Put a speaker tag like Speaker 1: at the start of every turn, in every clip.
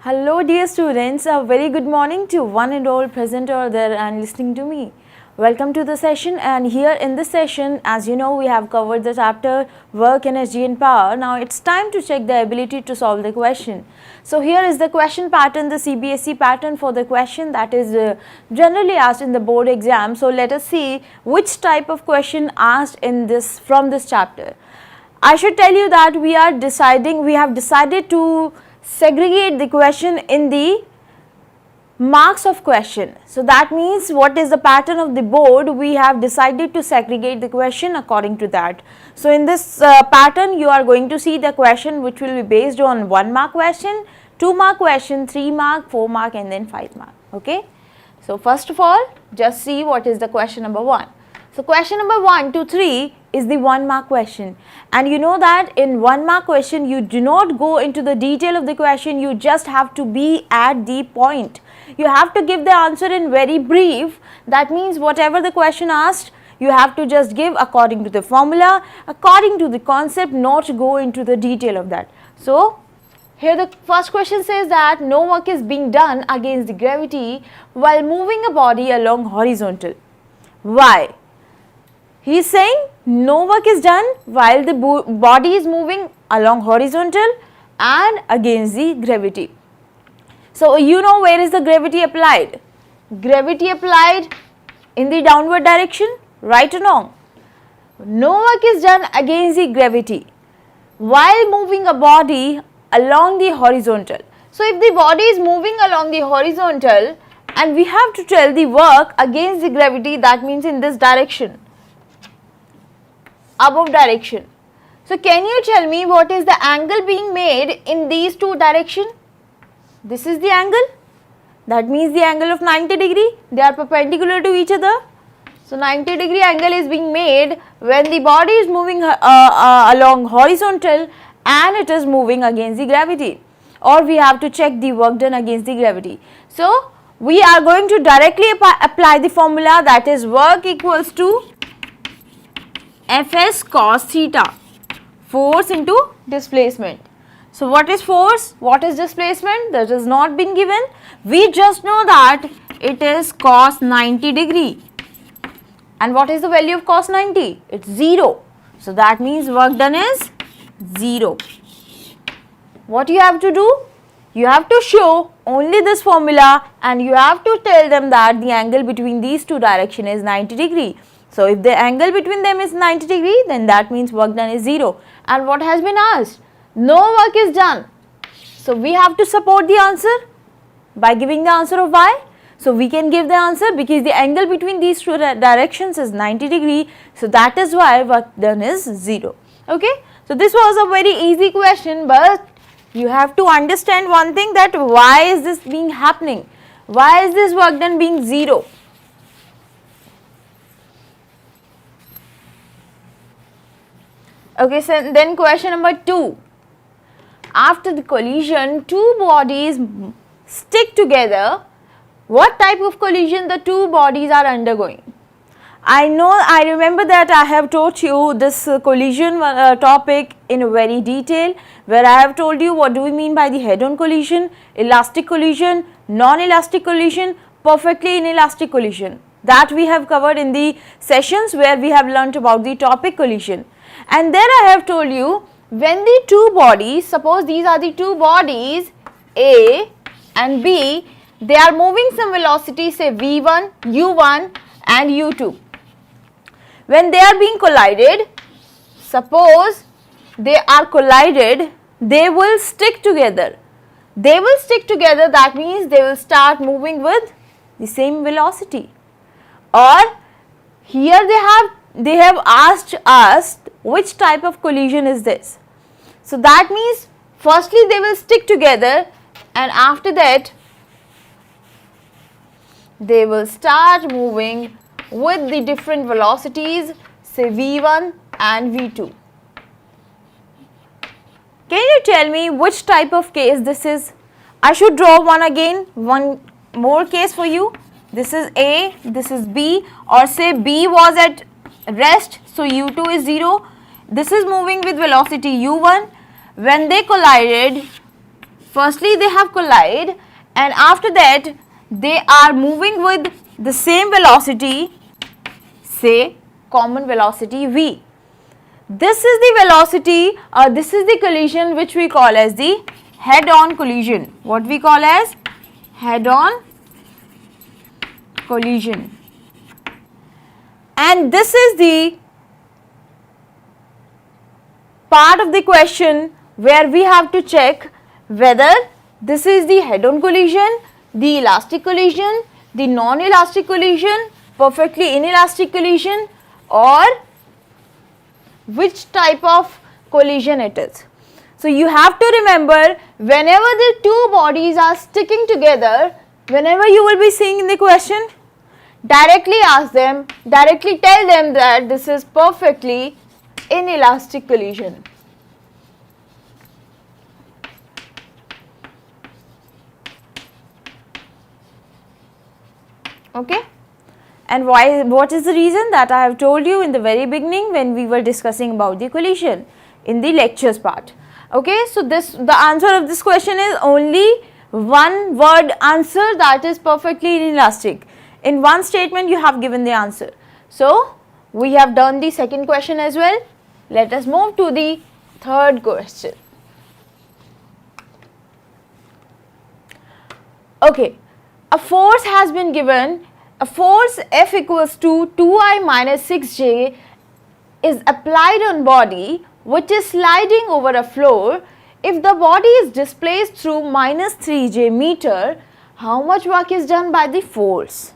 Speaker 1: Hello dear students, a very good morning to one and all present over there and listening to me. Welcome to the session, and here in this session, as you know, we have covered the chapter work, energy and power. Now it's time to check the ability to solve the question. So here is the question pattern, the CBSE pattern for the question that is generally asked in the board exam. So let us see which type of question asked in this from this chapter. I should tell you that we have decided to segregate the question in the marks of question. So that means what is the pattern of the board, we have decided to segregate the question according to that. So in this pattern you are going to see the question which will be based on 1 mark question, 2 mark question, 3 mark, 4 mark and then 5 mark. Okay. So first of all, just see what is the question number 1. So question number 1 to 3 is the 1 mark question, and you know that in 1 mark question you do not go into the detail of the question, you just have to be at the point. You have to give the answer in very brief. That means whatever the question asked, you have to just give according to the formula, according to the concept, not go into the detail of that. So here the first question says that no work is being done against the gravity while moving a body along horizontal. Why? He is saying no work is done while the body is moving along horizontal and against the gravity. So you know where is the gravity applied? Gravity applied in the downward direction, right or wrong? No work is done against the gravity while moving a body along the horizontal. So if the body is moving along the horizontal and we have to tell the work against the gravity, that means in this direction, above direction. So can you tell me what is the angle being made in these two directions? This is the angle, that means the angle of 90 degree, they are perpendicular to each other. So 90 degree angle is being made when the body is moving along horizontal and it is moving against the gravity, or we have to check the work done against the gravity. So we are going to directly apply the formula, that is work equals to Fs cos theta, force into displacement. So what is force, what is displacement, that has not been given. We just know that it is cos 90 degree, and what is the value of cos 90? It's 0. So that means work done is 0. What you have to do? You have to show only this formula and you have to tell them that the angle between these two directions is 90 degree. So if the angle between them is 90 degree, then that means work done is 0. And what has been asked? No work is done. So we have to support the answer by giving the answer of y. So we can give the answer because the angle between these two directions is 90 degree. So that is why work done is 0. Okay. So this was a very easy question, but you have to understand one thing, that why is this being happening? Why is this work done being 0? Okay, so then question number 2. After the collision, two bodies stick together. What type of collision the two bodies are undergoing? I remember that I have taught you this collision topic in very detail, where I have told you what do we mean by the head-on collision, elastic collision, non-elastic collision, perfectly inelastic collision. That we have covered in the sessions where we have learnt about the topic collision. And there I have told you, when the two bodies, suppose these are the two bodies A and B, they are moving some velocity, say v1, u1 and u2. When they are being collided, suppose they are collided, they will stick together. They will stick together, that means they will start moving with the same velocity. Or here they have asked us which type of collision is this. So that means firstly they will stick together and after that they will start moving with the different velocities, say v1 and v2. Can you tell me which type of case this is? I should draw one more case for you. This is A, this is B, or say B was at rest, so u2 is 0. This is moving with velocity u1. When they collided, firstly they have collided, and after that they are moving with the same velocity, say common velocity v. This is the velocity, this is the collision which we call as the head-on collision. What we call as head-on collision. And this is the part of the question where we have to check whether this is the head-on collision, the elastic collision, the non-elastic collision, perfectly inelastic collision, or which type of collision it is. So you have to remember, whenever the two bodies are sticking together, whenever you will be seeing in the question, directly ask them, directly tell them that this is perfectly inelastic collision. Okay? And why? What is the reason? That I have told you in the very beginning when we were discussing about the collision in the lectures part. Okay, so the answer of this question is only one word answer, that is perfectly inelastic. In one statement you have given the answer. So we have done the second question as well. Let us move to the third question. Okay, a force has been given. A force F equals to 2I minus 6j is applied on body which is sliding over a floor. If the body is displaced through minus 3j meter, how much work is done by the force?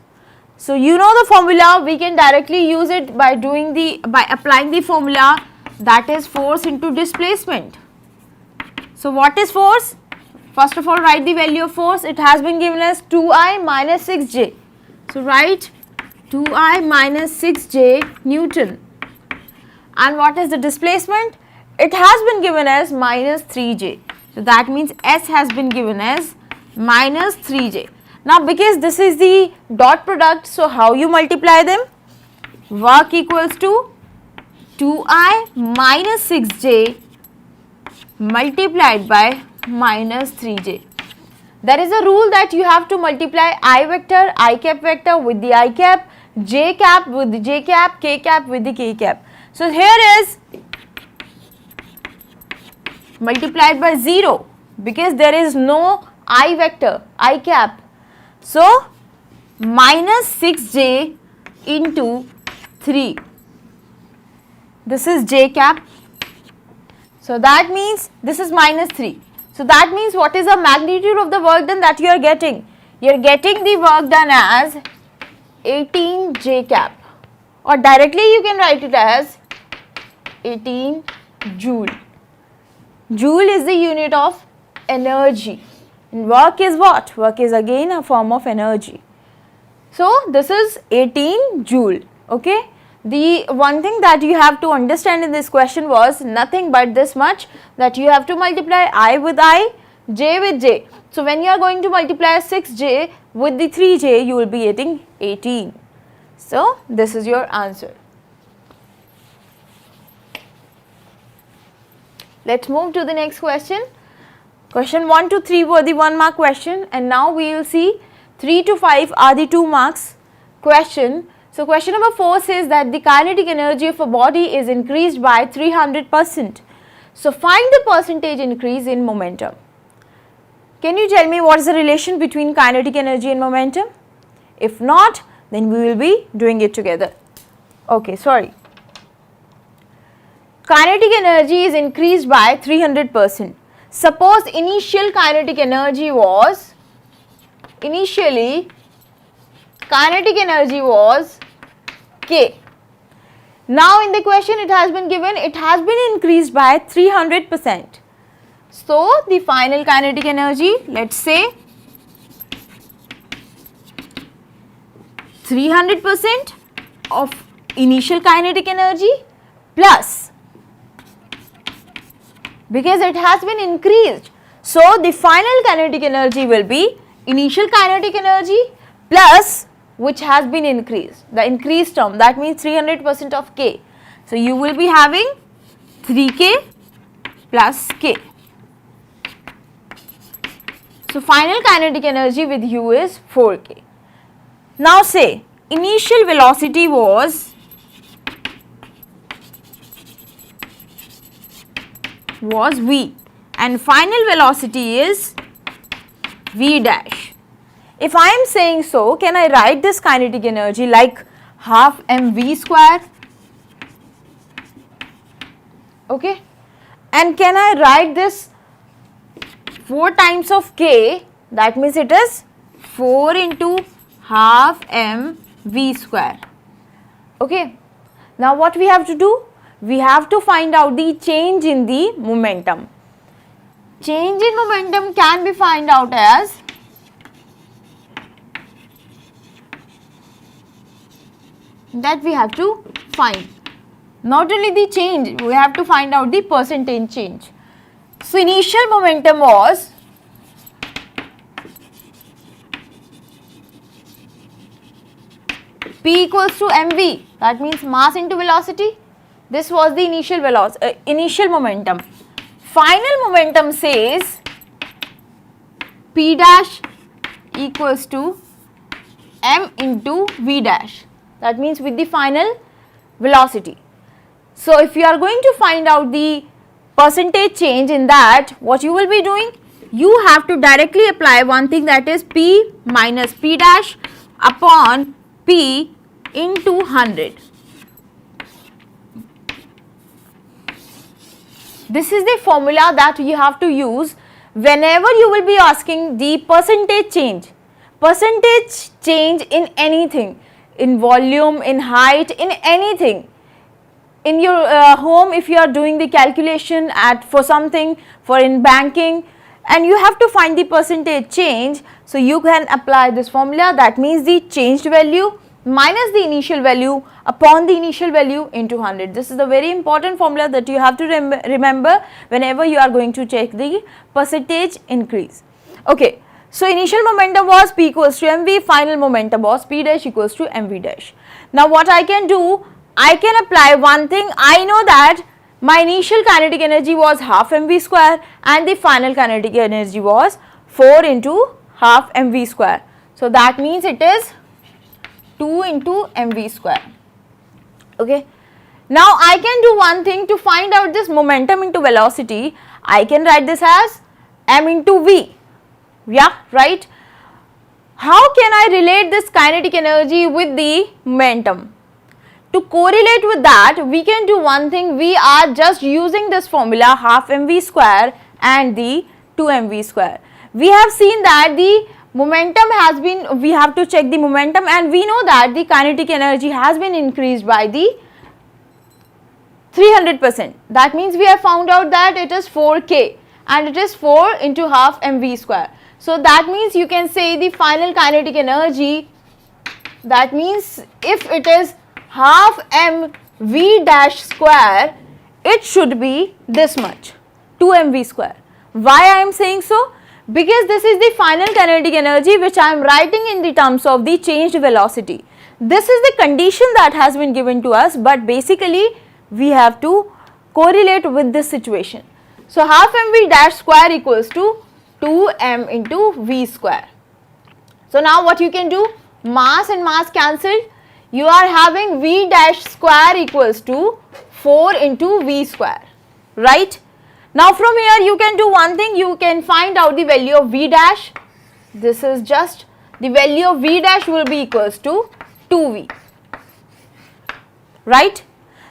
Speaker 1: So you know the formula, we can directly use it by applying the formula, that is force into displacement. So what is force? First of all, write the value of force. It has been given as 2I minus 6j. So write 2I minus 6j Newton. And what is the displacement? It has been given as minus 3j. So that means S has been given as minus 3j. Now because this is the dot product, so how you multiply them? Work equals to 2I minus 6j multiplied by minus 3j. There is a rule that you have to multiply I vector, I cap vector with the I cap, j cap with the j cap, k cap with the k cap. So here is multiplied by 0 because there is no I vector, I cap. So minus 6j into 3. This is j cap. So that means this is minus 3. So that means what is the magnitude of the work done that you are getting? You are getting the work done as 18 j cap, or directly you can write it as 18 joule. Joule is the unit of energy. And work is what? Work is again a form of energy. So this is 18 joule. Okay. The one thing that you have to understand in this question was nothing but this much, that you have to multiply I with I, j with j. So when you are going to multiply 6j with the 3j, you will be getting 18. So this is your answer. Let's move to the next question. Question 1 to 3 were the 1 mark question, and now we will see 3 to 5 are the 2 marks question. So question number 4 says that the kinetic energy of a body is increased by 300%. So find the percentage increase in momentum. Can you tell me what is the relation between kinetic energy and momentum? If not, then we will be doing it together. Okay, sorry. Kinetic energy is increased by 300%. Suppose initial kinetic energy was, K. Now in the question it has been given, it has been increased by 300%. So the final kinetic energy, let's say 300% of initial kinetic energy plus, because it has been increased. So the final kinetic energy will be initial kinetic energy plus which has been increased, the increased term, that means 300% of k. So you will be having 3k plus k. So final kinetic energy with u is 4k. Now say initial velocity was v and final velocity is v dash. If I am saying so, can I write this kinetic energy like half mv square? Okay, and can I write this 4 times of k, that means it is 4 into half mv square. Okay, now what we have to do? We have to find out the change in the momentum. Change in momentum can be found out as that we have to find. Not only the change, we have to find out the percentage change. So initial momentum was P equals to mv, that means mass into velocity. This was the initial momentum. Final momentum says P dash equals to m into v dash, that means with the final velocity. So if you are going to find out the percentage change in that, what you will be doing? You have to directly apply one thing, that is P minus P dash upon P into 100. This is the formula that you have to use whenever you will be asking the percentage change. Percentage change in anything, in volume, in height, in anything. In your home, if you are doing the calculation for something, for in banking, and you have to find the percentage change, so you can apply this formula, that means the changed value minus the initial value upon the initial value into 100. This is a very important formula that you have to remember whenever you are going to check the percentage increase. Okay, so initial momentum was P equals to mv, final momentum was P dash equals to mv dash. Now what I can do, I can apply one thing. I know that my initial kinetic energy was half mv square and the final kinetic energy was 4 into half mv square. So that means it is 2 into mv square. Okay. Now I can do one thing to find out this momentum into velocity. I can write this as m into v. Yeah, right. How can I relate this kinetic energy with the momentum? To correlate with that, we can do one thing. We are just using this formula half mv square and the 2 mv square. We have seen that the momentum has been, we have to check the momentum, and we know that the kinetic energy has been increased by the 300%. That means we have found out that it is 4k and it is 4 into half mv square. So that means you can say the final kinetic energy, that means if it is half mv dash square, it should be this much, 2 mv square. Why I am saying so? Because this is the final kinetic energy which I am writing in the terms of the changed velocity. This is the condition that has been given to us, but basically we have to correlate with this situation. So half mv dash square equals to 2m into v square. So now what you can do? Mass and mass cancelled. You are having v dash square equals to 4 into v square, right? Now from here you can do one thing, you can find out the value of v dash. This is just the value of v dash will be equals to 2v, right?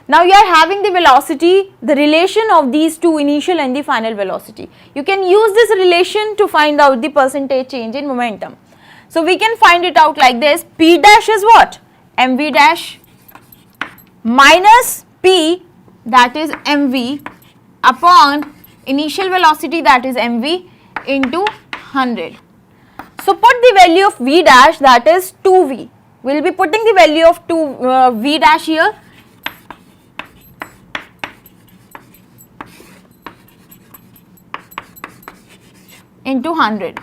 Speaker 1: Now you are having the velocity, the relation of these two, initial and the final velocity. You can use this relation to find out the percentage change in momentum. So we can find it out like this. P dash is what? mv dash minus p, that is mv, upon initial velocity, that is mv, into 100. So put the value of v dash, that is 2v. We will be putting the value of v dash here. Into 100.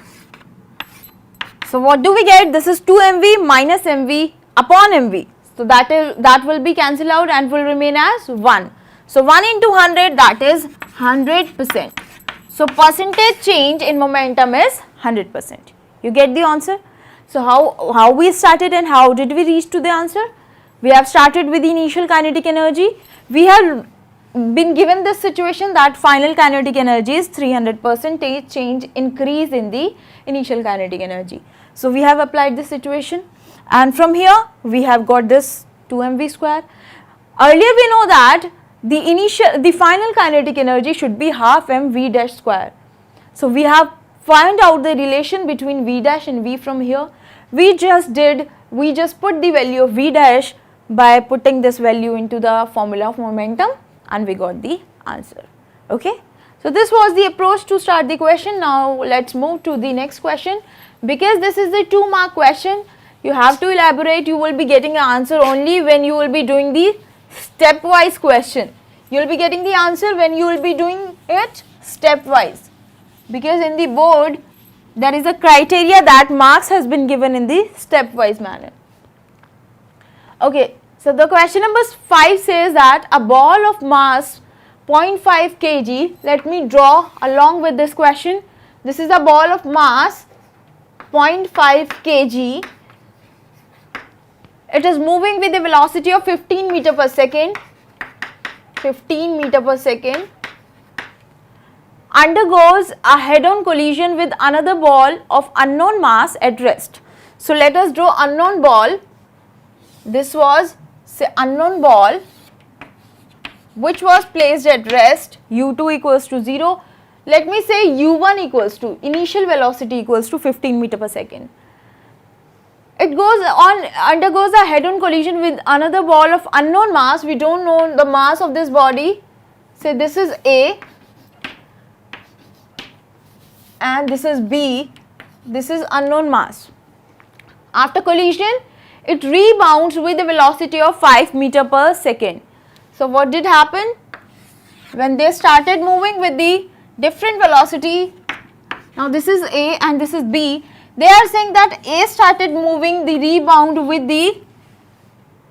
Speaker 1: So what do we get? This is 2 mv minus mv upon mv. So that will be cancelled out and will remain as 1. So 1 into 100, that is 100%. So percentage change in momentum is 100%. You get the answer? So how we started and how did we reach to the answer? We have started with the initial kinetic energy. We have been given this situation that final kinetic energy is 300% change increase in the initial kinetic energy. So we have applied this situation, and from here we have got this 2 mv square. Earlier we know that the final kinetic energy should be half mv dash square. So we have found out the relation between v dash and v from here. We just put the value of v dash by putting this value into the formula of momentum, and we got the answer. Okay. So this was the approach to start the question. Now let's move to the next question. Because this is the 2-mark question, you have to elaborate. You will be getting an answer only when you will be doing the stepwise question. You will be getting the answer when you will be doing it stepwise, because in the board there is a criteria that marks has been given in the stepwise manner. Okay, so the question number 5 says that a ball of mass 0.5 kg, let me draw along with this question. This is a ball of mass 0.5 kg. It is moving with a velocity of 15 meter per second. 15 meter per second. Undergoes a head-on collision with another ball of unknown mass at rest. So let us draw unknown ball. This was say unknown ball which was placed at rest. U2 equals to 0. Let me say U1 equals to initial velocity equals to 15 meter per second. It undergoes a head-on collision with another ball of unknown mass. We don't know the mass of this body. Say this is A and this is B. This is unknown mass. After collision, it rebounds with a velocity of 5 meter per second. So what did happen? When they started moving with the different velocity, now this is A and this is B, they are saying that A started moving the rebound with the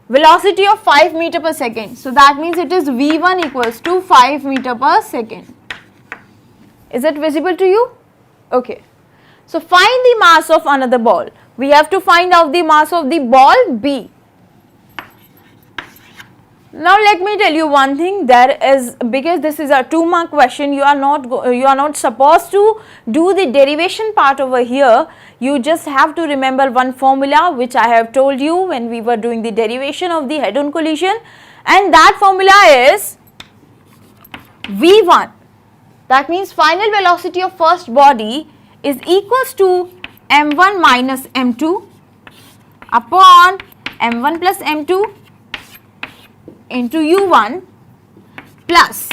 Speaker 1: velocity of 5 meter per second. So that means it is V1 equals to 5 meter per second. Is it visible to you? Okay. So find the mass of another ball. We have to find out the mass of the ball B. Now let me tell you one thing, because this is a 2-mark question, you are not supposed to do the derivation part over here. You just have to remember one formula which I have told you when we were doing the derivation of the head-on collision, and that formula is V1. That means final velocity of first body is equals to m1 minus m2 upon m1 plus m2 into u1 plus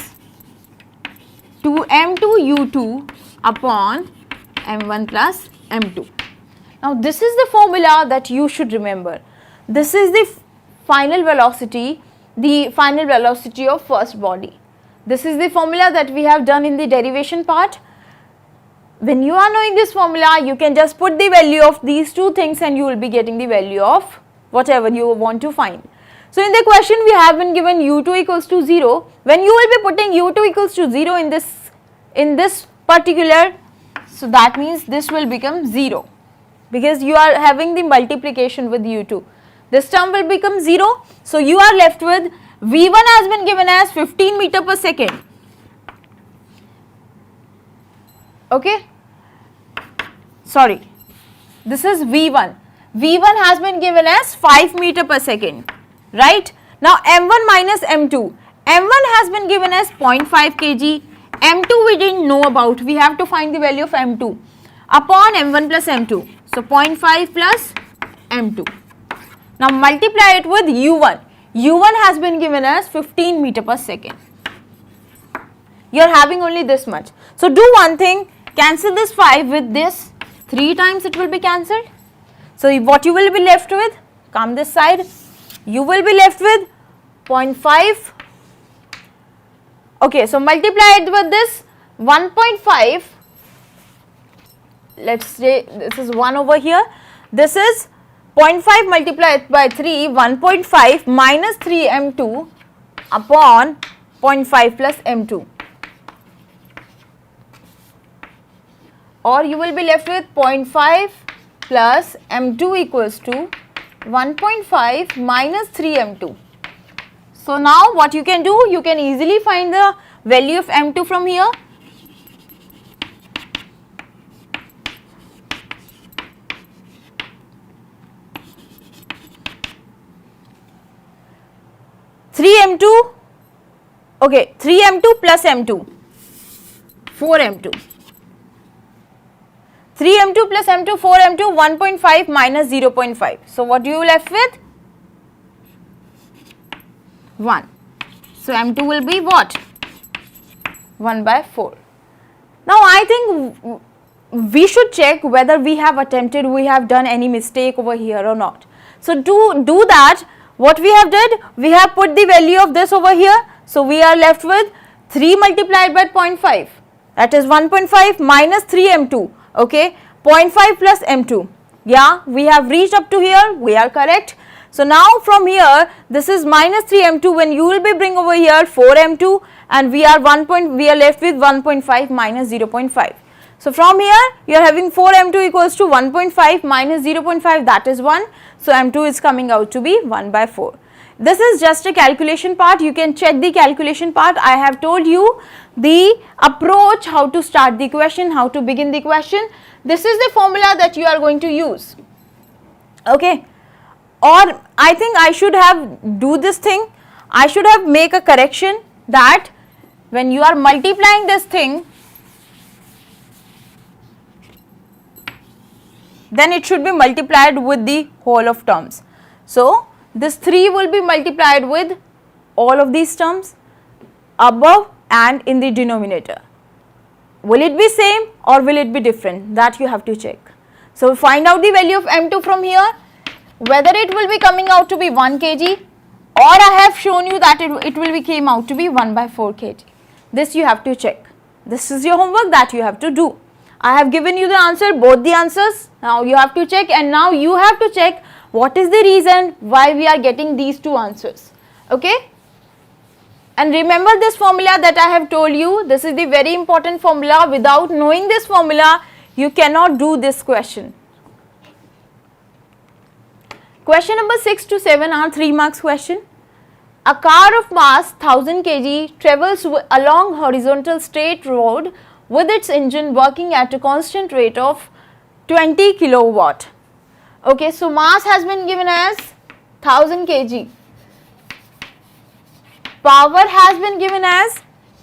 Speaker 1: 2m2 u2 upon m1 plus m2. Now this is the formula that you should remember. This is the final velocity of first body. This is the formula that we have done in the derivation part. When you are knowing this formula, you can just put the value of these two things and you will be getting the value of whatever you want to find. So in the question we have been given u2 equals to 0. When you will be putting u2 equals to 0 in this particular, so that means this will become 0, because you are having the multiplication with u2. This term will become 0. So you are left with V1 has been given as 15 meter per second. Okay. Sorry. This is V1. V1 has been given as 5 meter per second. Right. Now M1 minus M2. M1 has been given as 0.5 kg. M2 we didn't know about. We have to find the value of M2 upon M1 plus M2. So 0.5 plus M2. Now multiply it with U1. U1 has been given as 15 meter per second. You are having only this much. So do one thing, cancel this 5 with this, 3 times it will be cancelled. So what you will be left with, come this side, you will be left with 0.5. Okay, so multiply it with this 1.5. Let's say this is 1 over here. This is 0.5 multiplied by 3, 1.5 minus 3 m2 upon 0.5 plus m2. Or you will be left with 0.5 plus m2 equals to 1.5 minus 3 m2. So now what you can do, you can easily find the value of m2 from here. Okay, 3 m2 plus m2, 4 m2. 3 m2 plus m2, 4 m2, 1.5 minus 0.5. So what you left with? 1. So m2 will be what? 1 by 4. Now I think we should check whether we have done any mistake over here or not. So to do that, what we have did, we have put the value of this over here. So we are left with 3 multiplied by 0.5, that is 1.5 minus 3 m2, okay, 0.5 plus m2. Yeah, we have reached up to here, we are correct. So now from here, this is minus 3 m2, when you will be bring over here 4 m2, and we are left with 1.5 minus 0.5. So from here, you are having 4 m2 equals to 1.5 minus 0.5, that is 1. So m2 is coming out to be 1 by 4. This is just a calculation part. You can check the calculation part. I have told you the approach, how to start the question, how to begin the question. This is the formula that you are going to use. Okay. Or I think I should have do this thing. I should have make a correction that when you are multiplying this thing, then it should be multiplied with the whole of terms. So this 3 will be multiplied with all of these terms above and in the denominator. Will it be same or will it be different? That you have to check. So find out the value of m2 from here, whether it will be coming out to be 1 kg, or I have shown you that it will be came out to be 1 by 4 kg. This you have to check. This is your homework that you have to do. I have given you the answer, both the answers. Now you have to check, and now you have to check what is the reason why we are getting these two answers. Okay. And remember this formula that I have told you. This is the very important formula. Without knowing this formula, you cannot do this question. Question number 6 to 7 are 3 marks question. A car of mass 1000 kg travels along horizontal straight road with its engine working at a constant rate of 20 kilowatt. Okay, so mass has been given as 1000 kg. Power has been given as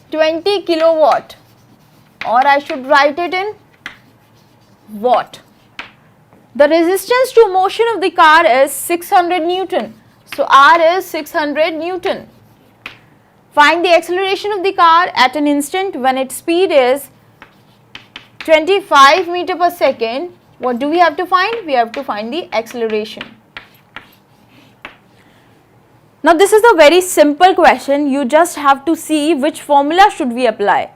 Speaker 1: 20 kilowatt, or I should write it in watt. The resistance to motion of the car is 600 Newton. So R is 600 Newton. Find the acceleration of the car at an instant when its speed is 25 meter per second. What do we have to find? We have to find the acceleration. Now this is a very simple question. You just have to see which formula should we apply.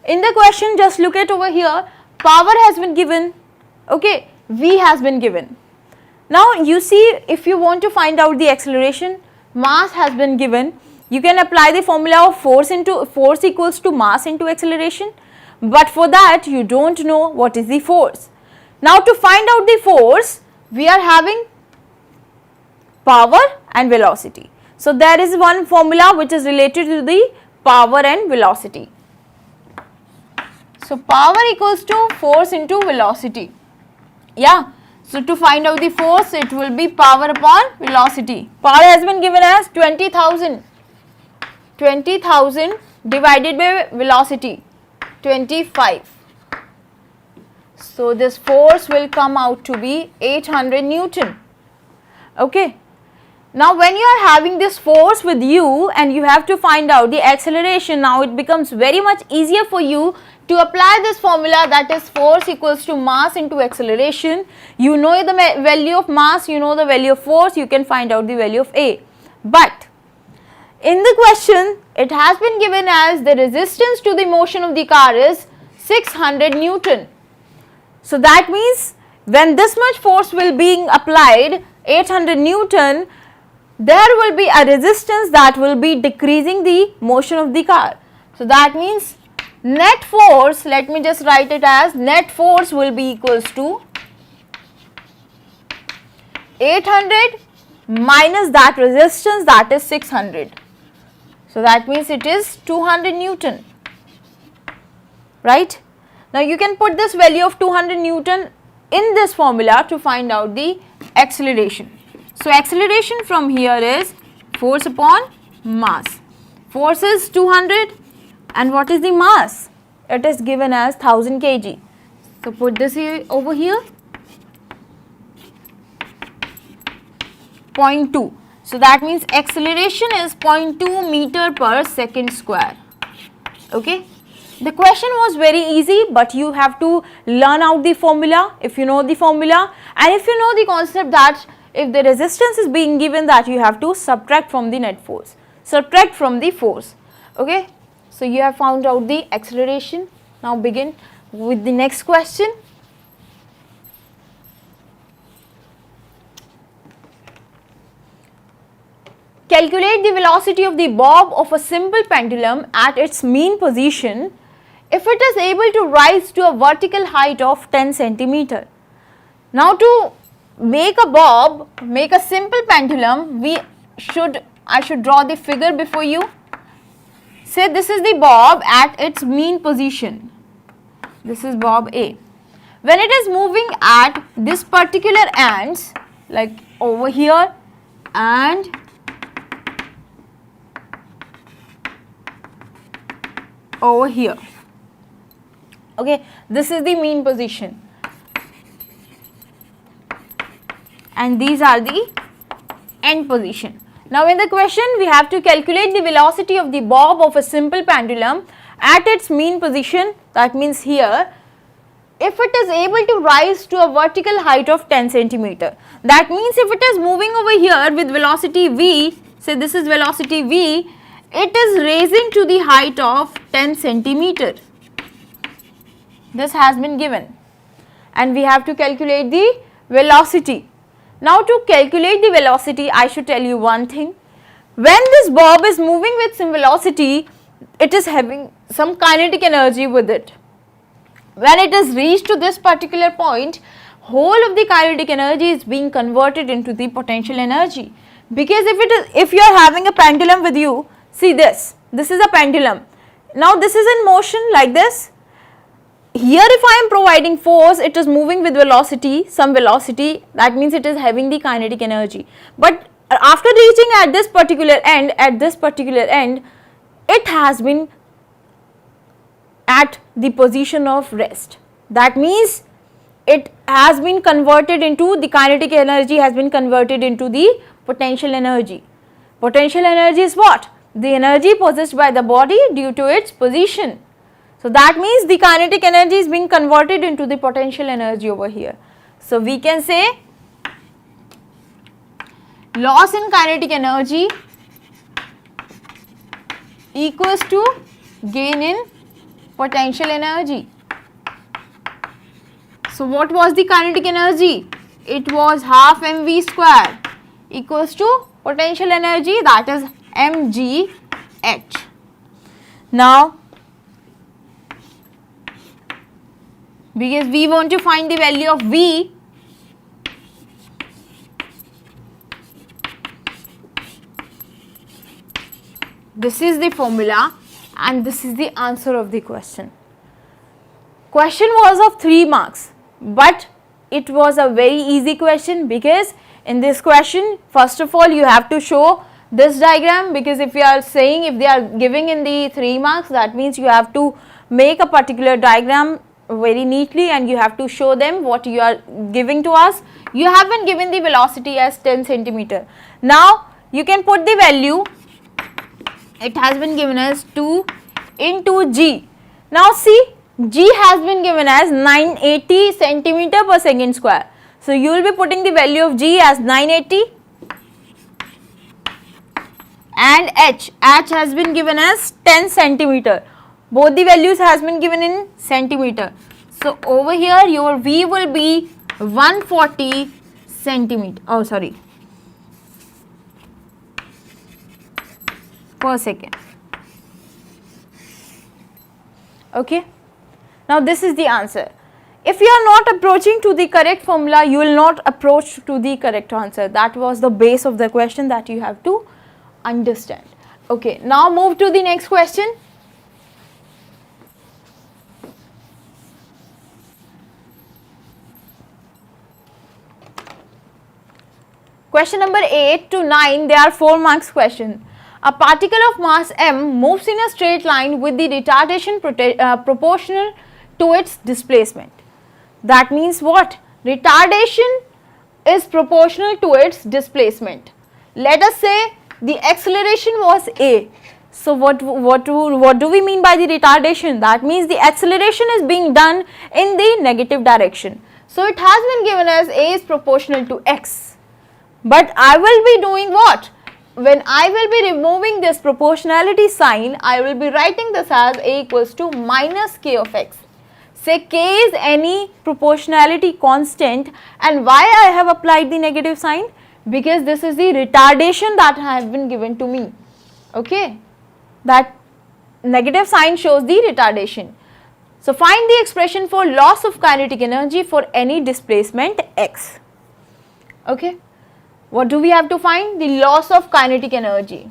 Speaker 1: In the question, just look at over here. Power has been given. Okay, V has been given. Now you see, if you want to find out the acceleration, mass has been given. You can apply the formula of force equals to mass into acceleration. But for that, you don't know what is the force. Now to find out the force, we are having power and velocity. So there is one formula which is related to the power and velocity. So power equals to force into velocity. Yeah. So to find out the force, it will be power upon velocity. Power has been given as 20,000. 20,000 divided by velocity 25. So this force will come out to be 800 Newton. Okay. Now when you are having this force with you and you have to find out the acceleration, now it becomes very much easier for you to apply this formula, that is force equals to mass into acceleration. You know the value of mass, you know the value of force, you can find out the value of A. But in the question, it has been given as the resistance to the motion of the car is 600 Newton. So that means when this much force will be applied, 800 Newton, there will be a resistance that will be decreasing the motion of the car. So that means net force, let me just write it as net force will be equals to 800 minus that resistance, that is 600. So that means it is 200 Newton, right? Now you can put this value of 200 Newton in this formula to find out the acceleration. So acceleration from here is force upon mass. Force is 200 and what is the mass? It is given as 1000 kg. So put this here over here, 0.2. So that means acceleration is 0.2 meter per second square. Okay. The question was very easy, but you have to learn out the formula if you know the formula, and if you know the concept that if the resistance is being given, that you have to subtract from the net force, subtract from the force. Okay. So you have found out the acceleration. Now begin with the next question. Calculate the velocity of the bob of a simple pendulum at its mean position if it is able to rise to a vertical height of 10 centimeter. Now to make a bob, make a simple pendulum, I should draw the figure before you. Say this is the bob at its mean position. This is bob A. When it is moving at this particular ends, like over here and over here. Okay, this is the mean position and these are the end position. Now in the question we have to calculate the velocity of the bob of a simple pendulum at its mean position, that means here, if it is able to rise to a vertical height of 10 centimeter. That means if it is moving over here with velocity v, say this is velocity v, it is raising to the height of 10 centimeter. This has been given and we have to calculate the velocity. Now to calculate the velocity, I should tell you one thing. When this bob is moving with some velocity, it is having some kinetic energy with it. When it is reached to this particular point, whole of the kinetic energy is being converted into the potential energy. Because if you are having a pendulum with you, see this is a pendulum. Now this is in motion like this. Here if I am providing force, it is moving with velocity, some velocity, that means it is having the kinetic energy. But after reaching at this particular end, it has been at the position of rest. That means it has been converted into, the kinetic energy has been converted into the potential energy. Potential energy is what? The energy possessed by the body due to its position. So that means the kinetic energy is being converted into the potential energy over here. So we can say loss in kinetic energy equals to gain in potential energy. So what was the kinetic energy? It was half mv square equals to potential energy, that is mgh. Now because we want to find the value of v, this is the formula and this is the answer of the question. Question was of 3 marks, but it was a very easy question because in this question, first of all, you have to show this diagram, because if you are saying, if they are giving in the 3 marks, that means you have to make a particular diagram very neatly and you have to show them what you are giving to us. You have been given the velocity as 10 centimeter. Now you can put the value, it has been given as 2 into g. Now see, g has been given as 980 centimeter per second square. So you will be putting the value of g as 980 and h has been given as 10 centimeter. Both the values has been given in centimeter. So over here your v will be 140 centimeter, oh sorry, per second. Okay, now this is the answer. If you are not approaching to the correct formula, you will not approach to the correct answer. That was the base of the question that you have to understand. Okay, now move to the next question. Question number 8 to 9, they are 4 marks question. A particle of mass m moves in a straight line with the retardation proportional to its displacement. That means what? Retardation is proportional to its displacement. Let us say the acceleration was a. So what do we mean by the retardation? That means the acceleration is being done in the negative direction. So it has been given as a is proportional to x. But I will be doing what? When I will be removing this proportionality sign, I will be writing this as a equals to minus k of x. Say k is any proportionality constant, and why I have applied the negative sign? Because this is the retardation that has been given to me. Okay, that negative sign shows the retardation. So find the expression for loss of kinetic energy for any displacement x. Okay. What do we have to find? The loss of kinetic energy.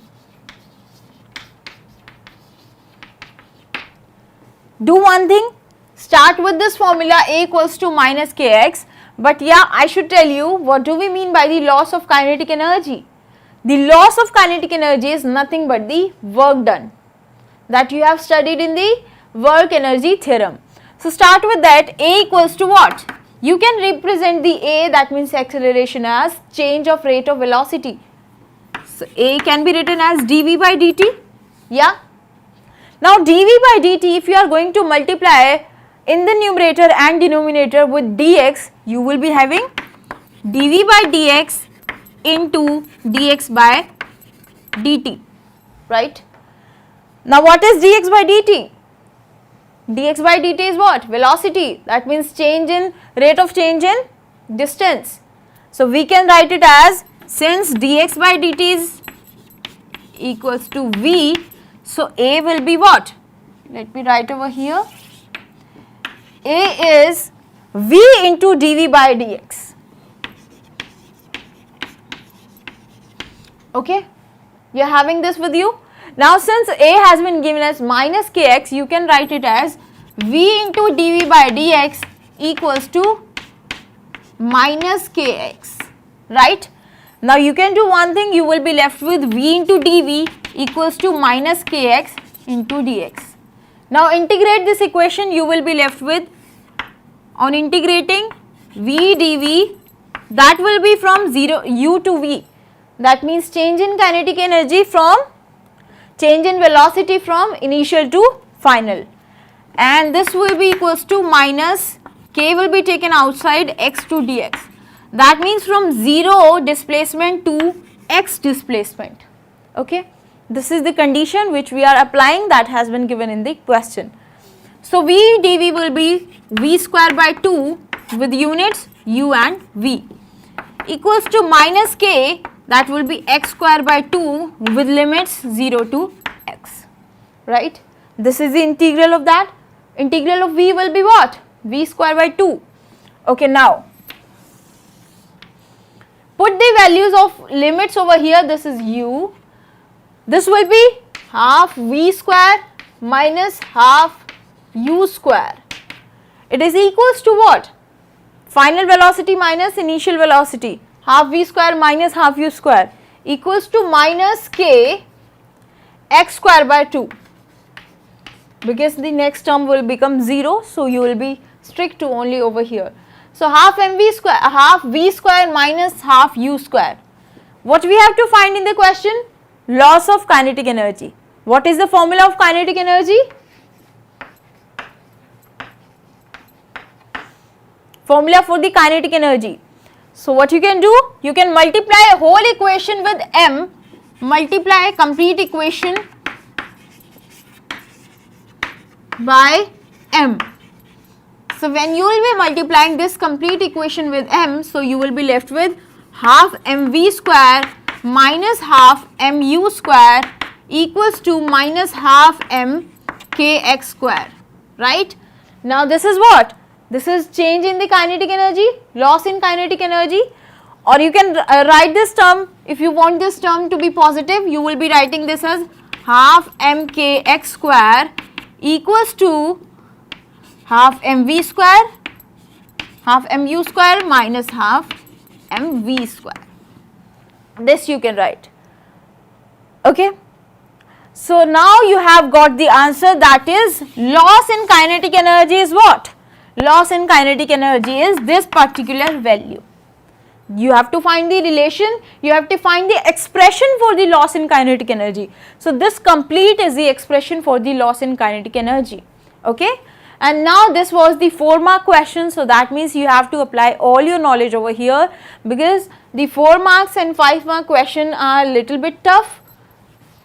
Speaker 1: Do one thing, start with this formula a equals to minus kx, but yeah, I should tell you what do we mean by the loss of kinetic energy. The loss of kinetic energy is nothing but the work done that you have studied in the work energy theorem. So start with that, a equals to what? You can represent the a, that means acceleration, as change of rate of velocity. So a can be written as dv by dt. Yeah. Now dv by dt, if you are going to multiply in the numerator and denominator with dx, you will be having dv by dx into dx by dt, right? Now what is dx by dt? Dx by dt is what? Velocity. That means change in rate of change in distance. So we can write it as, since dx by dt is equals to v, so a will be what? Let me write over here. A is v into dv by dx. Okay, we are having this with you. Now since a has been given as minus kx, you can write it as v into dv by dx equals to minus kx, right? Now you can do one thing, you will be left with v into dv equals to minus kx into dx. Now integrate this equation, you will be left with, on integrating v dv, that will be from 0 u to v. That means change in kinetic energy from, change in velocity from initial to final, and this will be equals to minus k will be taken outside x to dx. That means from 0 displacement to x displacement. Okay, this is the condition which we are applying, that has been given in the question. So v dv will be v square by 2 with units u and v equals to minus k, that will be x square by 2 with limits 0 to x, right? This is the integral of that. Integral of v will be what? V square by 2. Okay, now put the values of limits over here. This is u. This will be half v square minus half u square. It is equals to what? Final velocity minus initial velocity. Half v square minus half u square equals to minus k x square by 2, because the next term will become 0, so you will be strict to only over here. So half mv square, half v square minus half u square. What we have to find in the question? Loss of kinetic energy. What is the formula of kinetic energy? Formula for the kinetic energy. So what you can do? You can multiply a whole equation with m, multiply complete equation by m. So when you will be multiplying this complete equation with m, so you will be left with half mv square minus half mu square equals to minus half mkx square, right? Now this is what? This is change in the kinetic energy, loss in kinetic energy, or you can write this term, if you want this term to be positive, you will be writing this as half mkx square equals to half mv square, half mu square minus half mv square. This you can write. Okay. So now you have got the answer, that is loss in kinetic energy is what? Loss in kinetic energy is this particular value. You have to find the relation, you have to find the expression for the loss in kinetic energy. So this complete is the expression for the loss in kinetic energy. Okay. And now this was the 4-mark question, so that means you have to apply all your knowledge over here, because the 4 marks and 5-mark question are a little bit tough.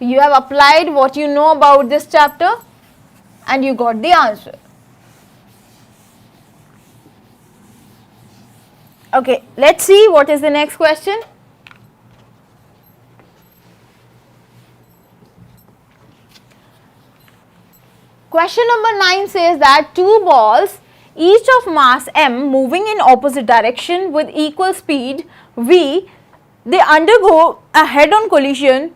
Speaker 1: You have applied what you know about this chapter and you got the answer. Okay, let's see what is the next question. Question number 9 says that two balls, each of mass m, moving in opposite direction with equal speed v, they undergo a head-on collision.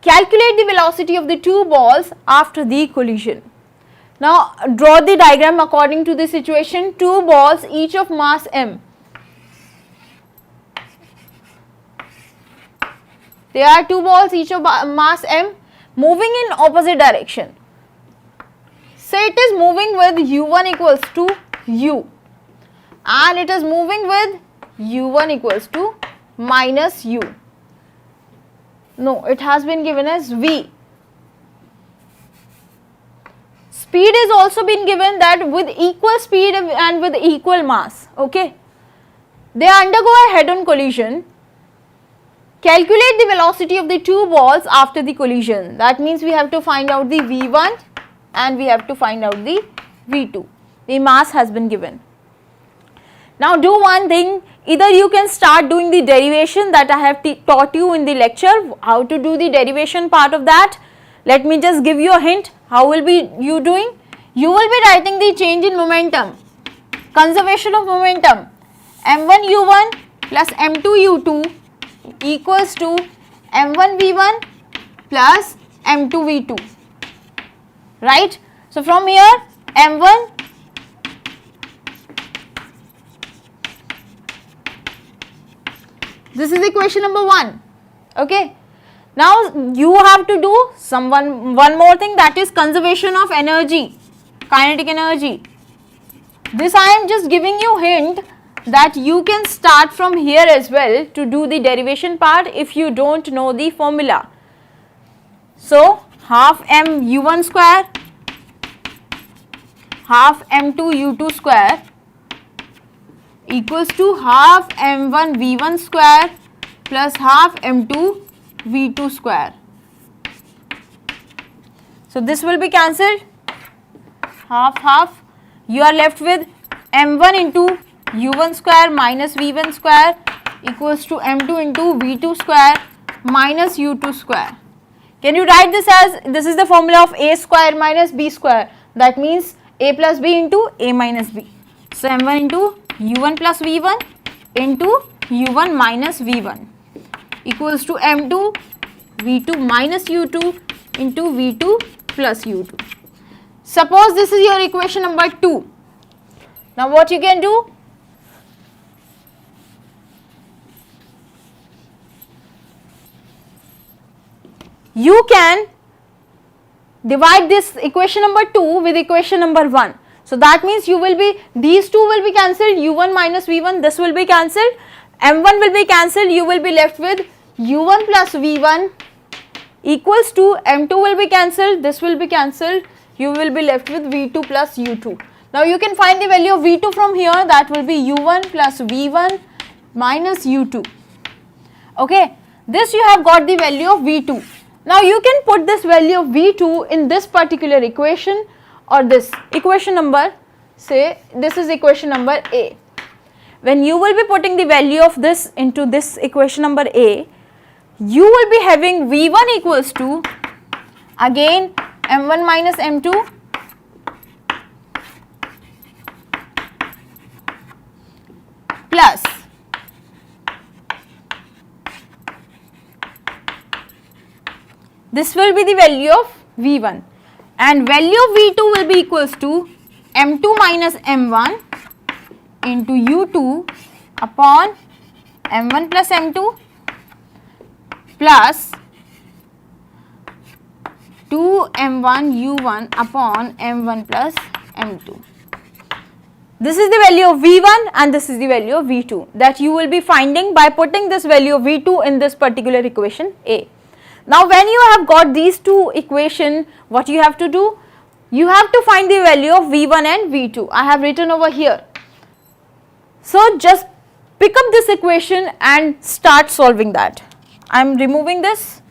Speaker 1: Calculate the velocity of the two balls after the collision. Now draw the diagram according to the situation. Two balls, each of mass m. There are two balls, each of mass m, moving in opposite direction. Say it is moving with u1 equals to u, and it is moving with u1 equals to minus u. No, it has been given as v. Speed is also been given that with equal speed and with equal mass. Okay. They undergo a head-on collision. Calculate the velocity of the two balls after the collision. That means we have to find out the v1 and we have to find out the v2. The mass has been given. Now do one thing, either you can start doing the derivation that I have taught you in the lecture, how to do the derivation part of that. Let me just give you a hint, how will be you doing? You will be writing the change in momentum, conservation of momentum, m1 u1 plus m2 u2 equals to m1 v1 plus m2 v2, right? So from here m1 this is equation number 1. Okay. Now you have to do one more thing, that is conservation of energy, kinetic energy. This I am just giving you hint that you can start from here as well to do the derivation part if you don't know the formula. So half m u1 square, half m2 u2 square equals to half m1 v1 square plus half m2 v2 square. So this will be cancelled, half half, you are left with m1 into u1 square minus v1 square equals to m2 into v2 square minus u2 square. Can you write this as, this is the formula of a square minus b square, that means a plus b into a minus b. So m1 into u1 plus v1 into u1 minus v1 equals to m2 v2 minus u2 into v2 plus u2. Suppose this is your equation number 2. Now what you can do? You can divide this equation number 2 with equation number 1. So that means you will be, these two will be cancelled, u1 minus v1, this will be cancelled, m1 will be cancelled, you will be left with u1 plus v1 equals to m2 will be cancelled, this will be cancelled, you will be left with v2 plus u2. Now you can find the value of v2 from here, that will be u1 plus v1 minus u2. Okay, this you have got the value of v2. Now you can put this value of v2 in this particular equation or this equation number say this is equation number A. When you will be putting the value of this into this equation number A, you will be having V1 equals to again M1 minus M2 plus this will be the value of V1 and value of V2 will be equals to M2 minus M1 into U2 upon M1 plus M2 plus 2M1 U1 upon M1 plus M2. This is the value of V1 and this is the value of V2 that you will be finding by putting this value of V2 in this particular equation A. Now when you have got these two equations, what you have to do? You have to find the value of V1 and V2. I have written over here. So just pick up this equation and start solving that. I am removing this.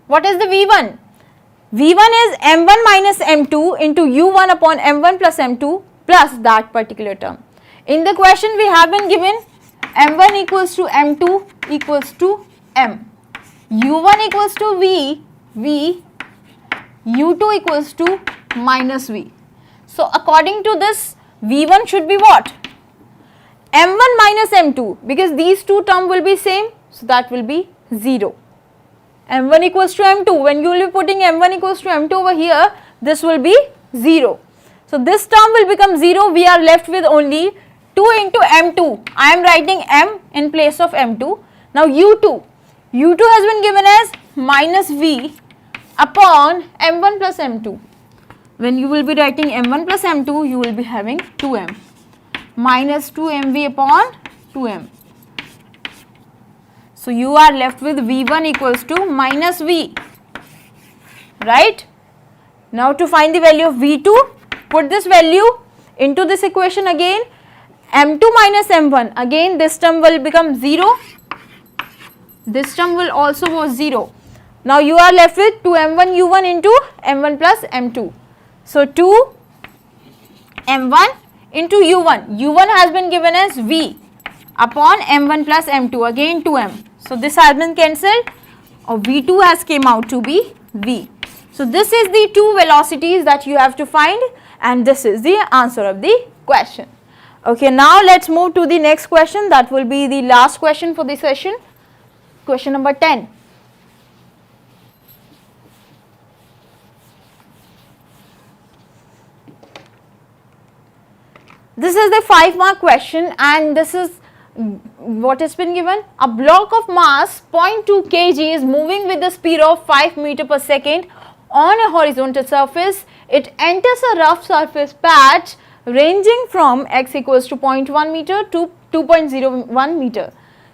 Speaker 1: What is the V1? V1 is M1 minus M2 into U1 upon M1 plus M2 plus that particular term. In the question we have been given M1 equals to M2 equals to M. U1 equals to V, U2 equals to minus V. So according to this, V1 should be what? M1 minus M2 because these two terms will be same, so that will be 0. M1 equals to M2, when you will be putting M1 equals to M2 over here, this will be 0. So this term will become 0, we are left with only 2 into M2. I am writing M in place of M2. Now U2 has been given as minus V upon M1 plus M2. When you will be writing M1 plus M2, you will be having 2M minus 2MV upon 2M. So you are left with V1 equals to minus V, right? Now to find the value of V2, put this value into this equation again. M2 minus M1, again this term will become 0, this term will also go 0. Now you are left with 2M1 U1 into M1 plus M2. So 2 M1 into U1, U1 has been given as V upon M1 plus M2, again 2M. So this has been cancelled, or V2 has came out to be V. So this is the two velocities that you have to find and this is the answer of the question. Okay, now let's move to the next question, that will be the last question for the session, question number 10. This is the 5-mark question and this is what has been given. A block of mass 0.2 kg is moving with the speed of 5 meter per second on a horizontal surface. It enters a rough surface patch ranging from x equals to 0.1 meter to 2.01 meter.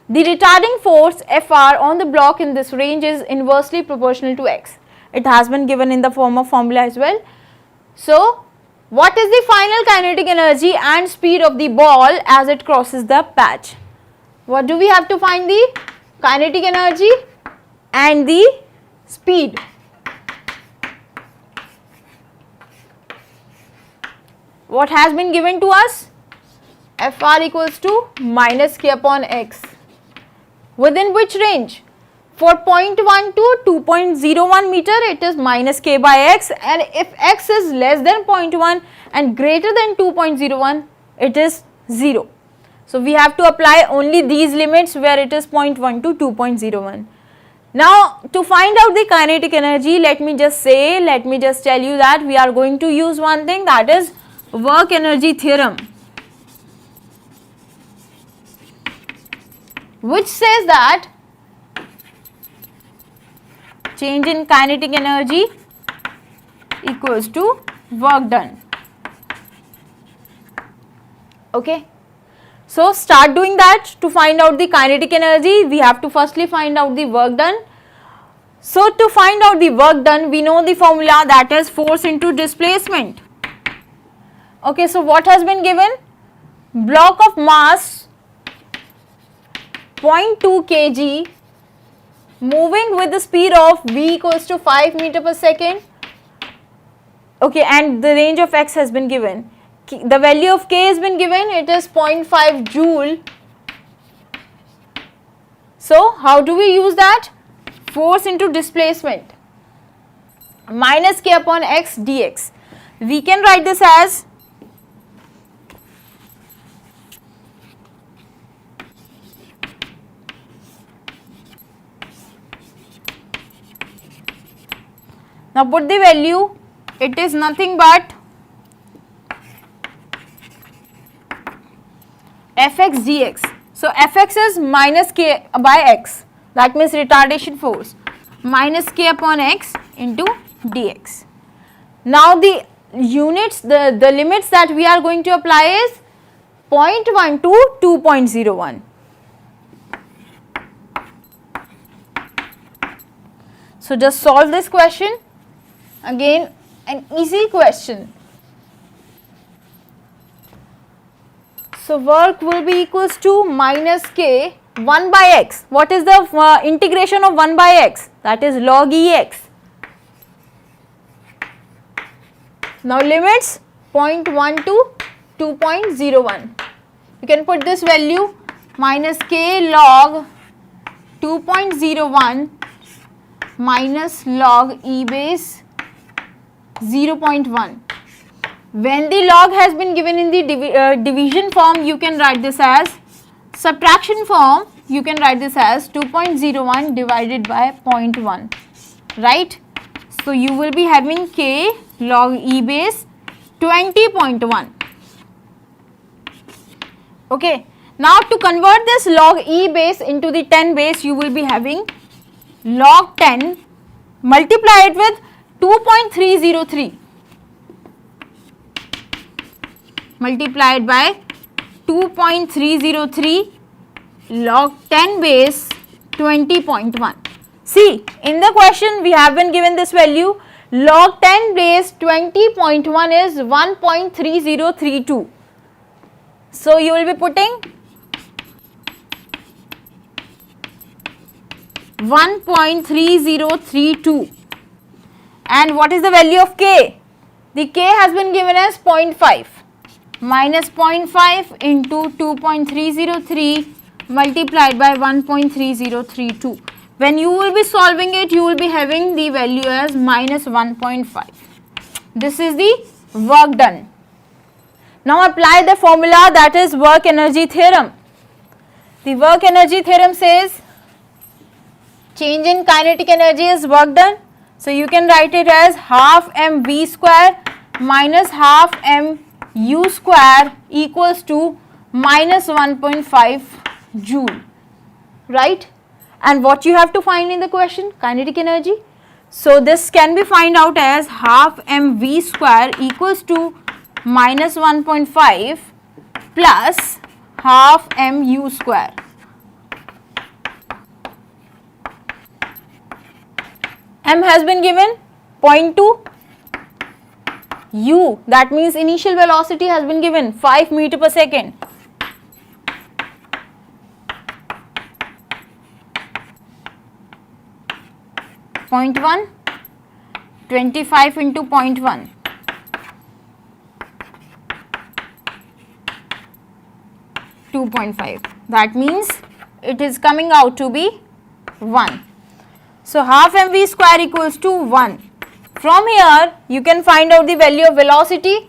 Speaker 1: The retarding force Fr on the block in this range is inversely proportional to x. It has been given in the form of formula as well. So what is the final kinetic energy and speed of the ball as it crosses the patch? What do we have to find? The kinetic energy and the speed. What has been given to us? Fr equals to minus k upon x. Within which range? For 0.1 to 2.01 meter, it is minus k by x, and if x is less than 0.1 and greater than 2.01, it is 0. So we have to apply only these limits where it is 0.1 to 2.01. Now to find out the kinetic energy, let me just tell you that we are going to use one thing, that is work energy theorem, which says that change in kinetic energy equals to work done. Okay, so start doing that. To find out the kinetic energy, we have to firstly find out the work done. So to find out the work done, we know the formula, that is force into displacement. Okay, so what has been given? Block of mass 0.2 kg moving with the speed of v equals to 5 meter per second. Okay, and the range of x has been given. The value of k has been given, it is 0.5 joule. So how do we use that? Force into displacement minus k upon x dx. We can write this as now put the value, it is nothing but fx dx. So fx is minus k by x, that means retardation force, minus k upon x into dx. Now the units, the limits that we are going to apply is 0.1 to 2.01. So just solve this question. Again, an easy question. So work will be equals to minus k 1 by x. What is the integration of 1 by x? That is log ex. Now limits 0.1 to 2.01. You can put this value minus k log 2.01 minus log e base 0.1. When the log has been given in the division form, you can write this as subtraction form. You can write this as 2.01 divided by 0.1, right? So you will be having k log e base 20.1. Okay. Now to convert this log e base into the 10 base, you will be having log 10 multiply it with 2.303 multiplied by 2.303 log 10 base 20.1. See, in the question we have been given this value, log 10 base 20.1 is 1.3032. So you will be putting 1.3032. And what is the value of k? The k has been given as 0.5. Minus 0.5 into 2.303 multiplied by 1.3032. When you will be solving it, you will be having the value as minus 1.5. This is the work done. Now apply the formula, that is work energy theorem. The work energy theorem says change in kinetic energy is work done. So you can write it as half mv square minus half m u square equals to minus 1.5 joule, right? And what you have to find in the question? Kinetic energy. So this can be find out as half mv square equals to minus 1.5 plus half mu square. M has been given 0.2, u, that means initial velocity has been given 5 meter per second. 0.1, 25 into 0.1. 2.5. That means it is coming out to be 1. So half mv square equals to 1. From here you can find out the value of velocity.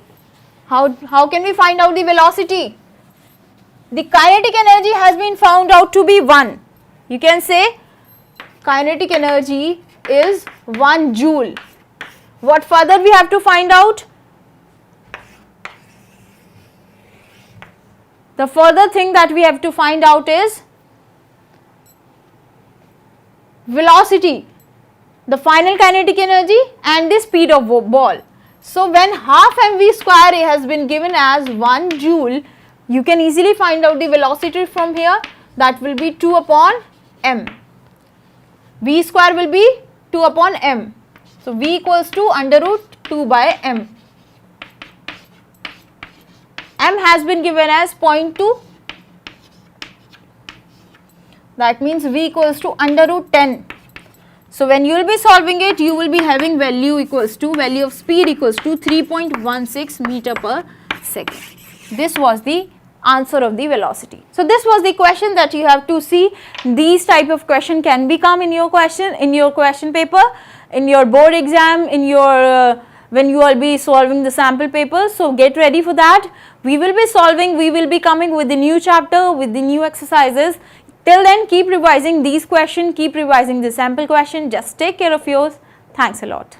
Speaker 1: How can we find out the velocity? The kinetic energy has been found out to be 1. You can say kinetic energy is 1 joule. What further we have to find out? The further thing that we have to find out is velocity, the final kinetic energy and the speed of ball. So when half mv square has been given as 1 joule, you can easily find out the velocity from here. That will be 2 upon m. V square will be 2 upon m. So V equals to under root 2 by m. M has been given as 0.2. That means V equals to under root 10 So when you will be solving it, you will be having value of speed equals to 3.16 meter per second. This was the answer of the velocity. So this was the question that you have to see. These type of question can become in your question paper, in your board exam, in your when you will be solving the sample paper. So get ready for that. We will be coming with the new chapter, with the new exercises. Till then, keep revising these questions, keep revising the sample question. Just take care of yours. Thanks a lot.